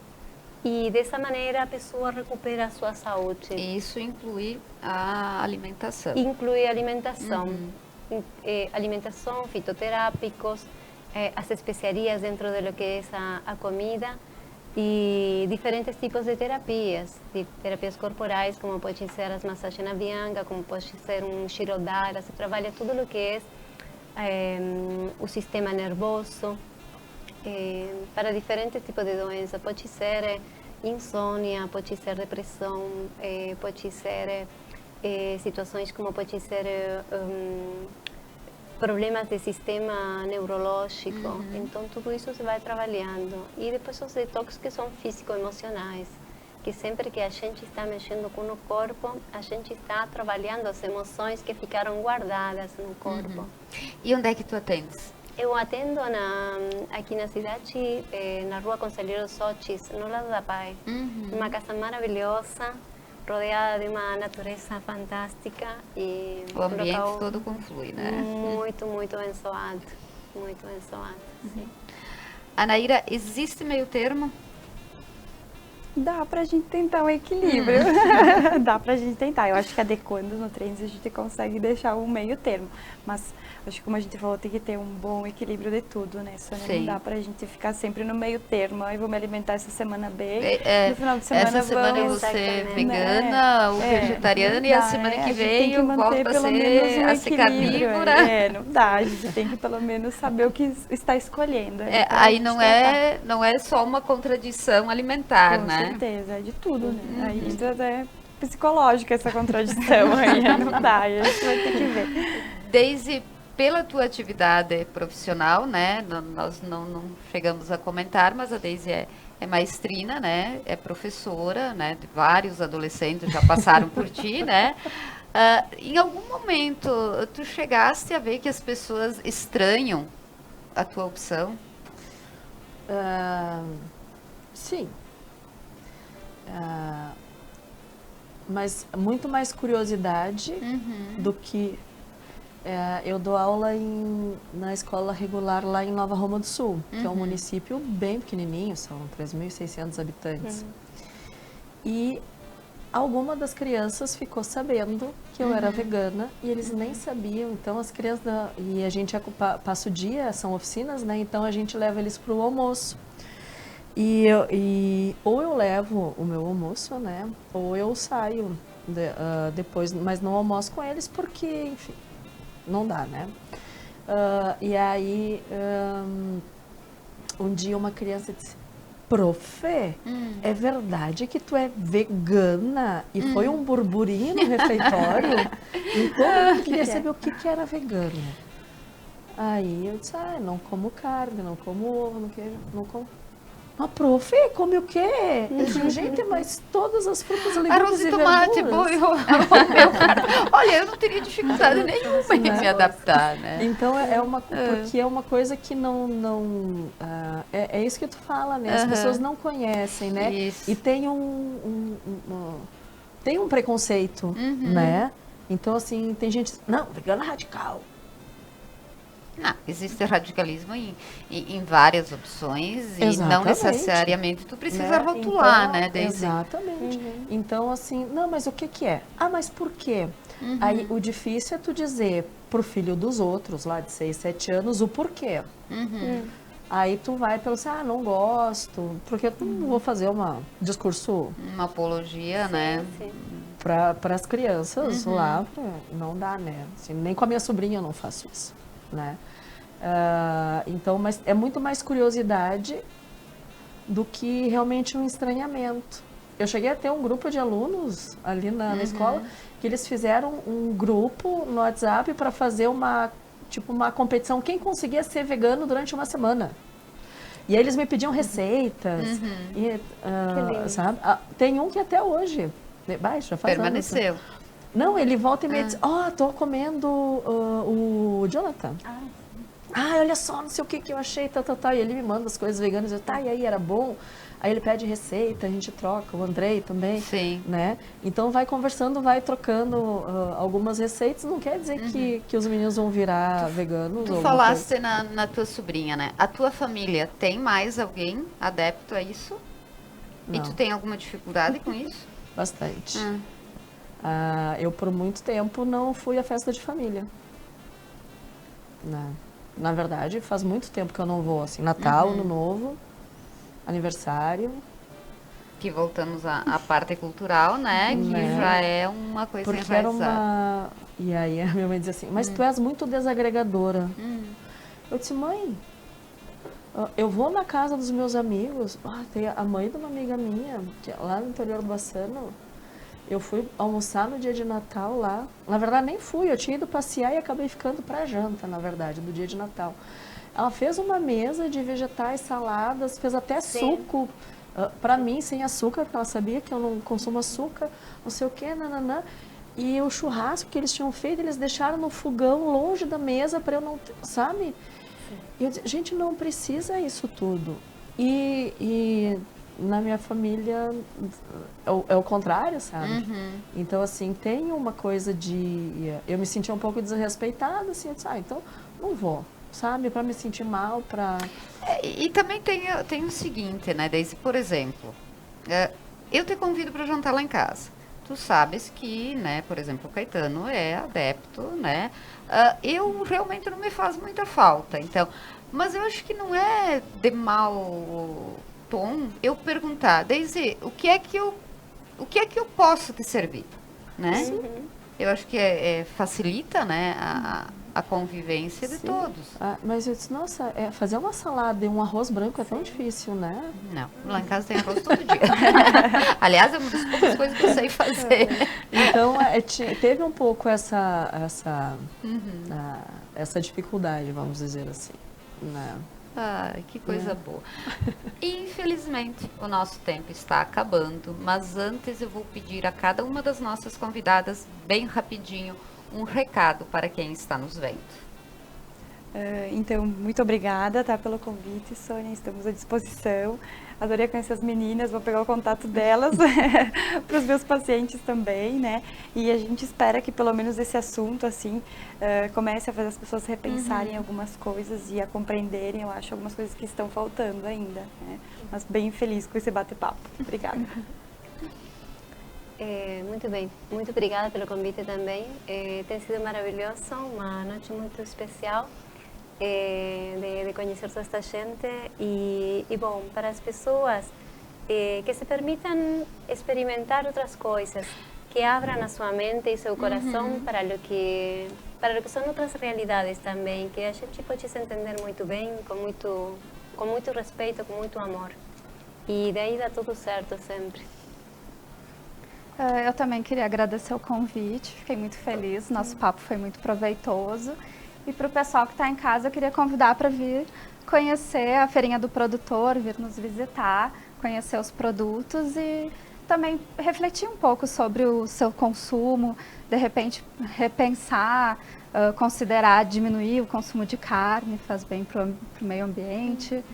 e dessa maneira a pessoa recupera a sua saúde. E isso inclui a alimentação. Inclui a alimentação. Alimentação, fitoterápicos, as especiarias dentro de lo que é a comida e diferentes tipos de terapias corporais, como pode ser as massagens na Bianca, como pode ser um Shirodhara. Se trabalha tudo o que é o sistema nervoso para diferentes tipos de doenças. Pode ser insônia, pode ser depressão, pode ser situações como pode ser problemas de sistema neurológico. Então tudo isso se vai trabalhando. E depois os detox que são físico-emocionais, que sempre que a gente está mexendo com o corpo, a gente está trabalhando as emoções que ficaram guardadas no corpo. E onde é que tu atendes? Eu atendo aqui na cidade, na rua Conselheiro Sotis, no lado da Pai. Uma casa maravilhosa, rodeada de uma natureza fantástica e o ambiente todo conflui, né? Muito, muito abençoado, muito abençoado. Sim. Anaíra, existe meio termo? Dá pra gente tentar um equilíbrio. Dá pra gente tentar. Eu acho que adequando no treino a gente consegue deixar um meio termo. Mas acho que como a gente falou, tem que ter um bom equilíbrio de tudo, né? Sônia? Não dá pra gente ficar sempre no meio termo. Aí vou me alimentar essa semana bem. No final de semana essa semana eu vou ser vegana ou vegetariana e a semana que vem eu volto a ser carnívora. Não dá. A gente tem que pelo menos saber o que está escolhendo. Aí não é só uma contradição alimentar, né? Com certeza, é de tudo, né? Aí é psicológica essa contradição aí, não dá, a gente vai ter que ver. Daisy, pela tua atividade profissional, né? Nós não chegamos a comentar, mas a Daisy é maestrina, né? É professora, né? De vários adolescentes já passaram por ti, né? Em algum momento, tu chegaste a ver que as pessoas estranham a tua opção? Sim. Mas muito mais curiosidade do que... eu dou aula na escola regular lá em Nova Roma do Sul, que é um município bem pequenininho, são 3.600 habitantes. E alguma das crianças ficou sabendo que eu era vegana e eles nem sabiam. Então as crianças... E a gente passa o dia, são oficinas, né? Então a gente leva eles para o almoço. Ou eu levo o meu almoço, né? Ou eu saio depois, mas não almoço com eles porque, enfim, não dá, né? E aí, um dia uma criança disse: Profe, é verdade que tu é vegana? E foi um burburinho no refeitório. Então eu queria saber o que era vegana. Aí eu disse: não como carne, não como ovo, não queijo, não como. Mas, prof, come o quê? Eu digo, gente, mas todas as frutas, legumes Arroz e tomate, boi, olha, eu não teria dificuldade nenhuma em me adaptar, né? Então, porque é uma coisa que é isso que tu fala, né? As pessoas não conhecem, né? Isso. E tem tem um preconceito, né? Então, assim, tem gente, não, vegana radical. Não, existe radicalismo em várias opções e não necessariamente tu precisa rotular, então, né? Daisy? Exatamente. Então, assim, não, mas o que é? Ah, mas por quê? Aí, o difícil é tu dizer pro filho dos outros, lá de 6, 7 anos, o porquê. Aí tu vai pelo assim, não gosto, porque eu não vou fazer discurso... Uma apologia, né? Sim. Para as crianças lá, não dá, né? Assim, nem com a minha sobrinha eu não faço isso, né? Então, mas é muito mais curiosidade do que realmente um estranhamento. Eu cheguei a ter um grupo de alunos ali na escola, que eles fizeram um grupo no WhatsApp para fazer uma competição, quem conseguia ser vegano durante uma semana. E aí eles me pediam receitas, sabe? Tem um que até hoje, já faz permaneceu. Anos, não, ele volta e me diz, tô comendo o Jonathan. Olha só, não sei o que eu achei, e ele me manda as coisas veganas, e aí era bom? Aí ele pede receita, a gente troca, o Andrei também, né? Então vai conversando, vai trocando algumas receitas, não quer dizer que os meninos vão virar veganos. Tu falaste na tua sobrinha, né? A tua família tem mais alguém adepto a isso? Não. E tu tem alguma dificuldade com isso? Bastante. Eu, por muito tempo, não fui à festa de família. Na verdade, faz muito tempo que eu não vou, assim, Natal, Ano Novo, aniversário. Que voltamos à parte cultural, né? Que já é uma coisa porque era E aí a minha mãe dizia assim, mas tu és muito desagregadora. Eu disse, mãe, eu vou na casa dos meus amigos, tem a mãe de uma amiga minha, que é lá no interior do Bassano. Eu fui almoçar no dia de Natal lá. Na verdade, nem fui. Eu tinha ido passear e acabei ficando para janta, na verdade, do dia de Natal. Ela fez uma mesa de vegetais, saladas, fez até suco para mim, sem açúcar, porque ela sabia que eu não consumo açúcar, não sei o quê, nananã. E o churrasco que eles tinham feito, eles deixaram no fogão, longe da mesa, para eu não... Sabe? E eu disse, gente, não precisa isso tudo. E na minha família é o contrário, sabe? Então, assim, tem uma coisa de... Eu me senti um pouco desrespeitada, assim, eu disse, então não vou, sabe? Para me sentir mal, para... E também tem o seguinte, né, Daisy? Por exemplo, eu te convido para jantar lá em casa. Tu sabes que, né, por exemplo, o Caetano é adepto, né? Eu realmente não me faz muita falta, então... Mas eu acho que não é de mau tom eu perguntar, Daisy, o que é que eu posso te servir, né? Eu acho que facilita, né, a convivência de todos. Mas eu disse, nossa, fazer uma salada e um arroz branco é tão difícil, né? Não, lá em casa tem arroz todo dia. Aliás, é uma das poucas coisas que eu sei fazer. Então, teve um pouco essa dificuldade, vamos dizer assim, né? Que coisa boa. Infelizmente, o nosso tempo está acabando, mas antes eu vou pedir a cada uma das nossas convidadas, bem rapidinho, um recado para quem está nos vendo. Então, muito obrigada pelo convite, Sônia, estamos à disposição. Adorei conhecer as meninas, vou pegar o contato delas para os meus pacientes também, né? E a gente espera que pelo menos esse assunto, assim, comece a fazer as pessoas repensarem algumas coisas e a compreenderem, eu acho, algumas coisas que estão faltando ainda, né? Mas bem feliz com esse bate-papo. Obrigada. Muito bem, muito obrigada pelo convite também. Tem sido maravilhoso, uma noite muito especial. De conhecer toda esta gente e bom, para as pessoas que se permitam experimentar outras coisas, que abram a sua mente e seu coração para o que são outras realidades também, que a gente pode se entender muito bem, com muito respeito, com muito amor. E daí dá tudo certo sempre. Eu também queria agradecer o convite, fiquei muito feliz, nosso papo foi muito proveitoso. E para o pessoal que está em casa, eu queria convidar para vir conhecer a feirinha do produtor, vir nos visitar, conhecer os produtos e também refletir um pouco sobre o seu consumo, de repente repensar, considerar diminuir o consumo de carne, faz bem para o meio ambiente,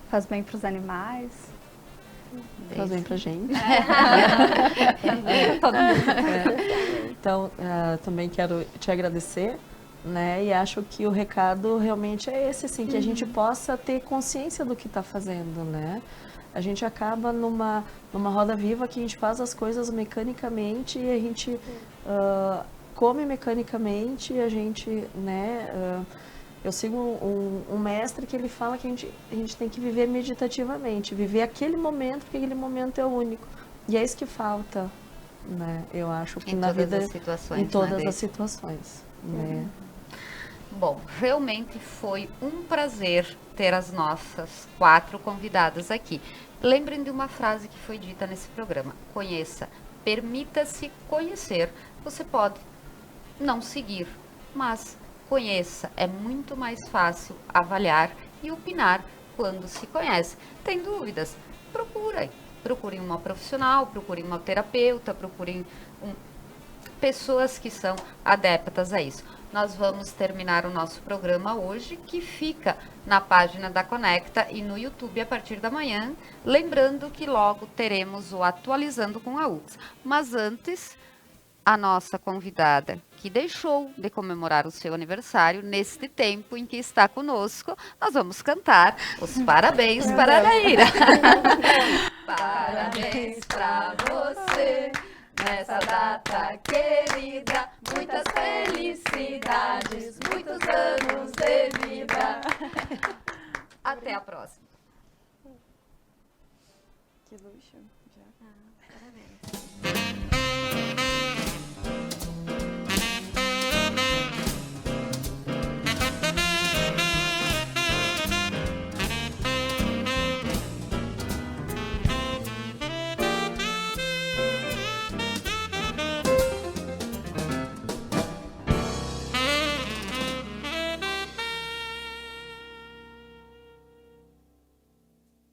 faz bem para os animais. Faz bem pra gente. Todo mundo. Então, também quero te agradecer, né? E acho que o recado realmente é esse, assim, que a gente possa ter consciência do que está fazendo, né? A gente acaba numa roda viva que a gente faz as coisas mecanicamente e a gente come mecanicamente, a gente, né? Eu sigo um mestre que ele fala que a gente tem que viver meditativamente, viver aquele momento, porque aquele momento é único. E é isso que falta, né? Eu acho que na vida, em todas as situações, né? Bom, realmente foi um prazer ter as nossas 4 convidadas aqui. Lembrem de uma frase que foi dita nesse programa: conheça, permita-se conhecer. Você pode não seguir, mas conheça. É muito mais fácil avaliar e opinar quando se conhece. Tem dúvidas? Procurem uma profissional, procurem uma terapeuta, procurem pessoas que são adeptas a isso. Nós vamos terminar o nosso programa hoje, que fica na página da Conecta e no YouTube a partir da manhã. Lembrando que logo teremos o Atualizando com a UX. Mas antes, a nossa convidada, que deixou de comemorar o seu aniversário neste tempo em que está conosco, nós vamos cantar os parabéns para a Naira. Parabéns para você nessa data querida, muitas felicidades, muitos anos de vida. Até a próxima. Que luxo. Já. Parabéns.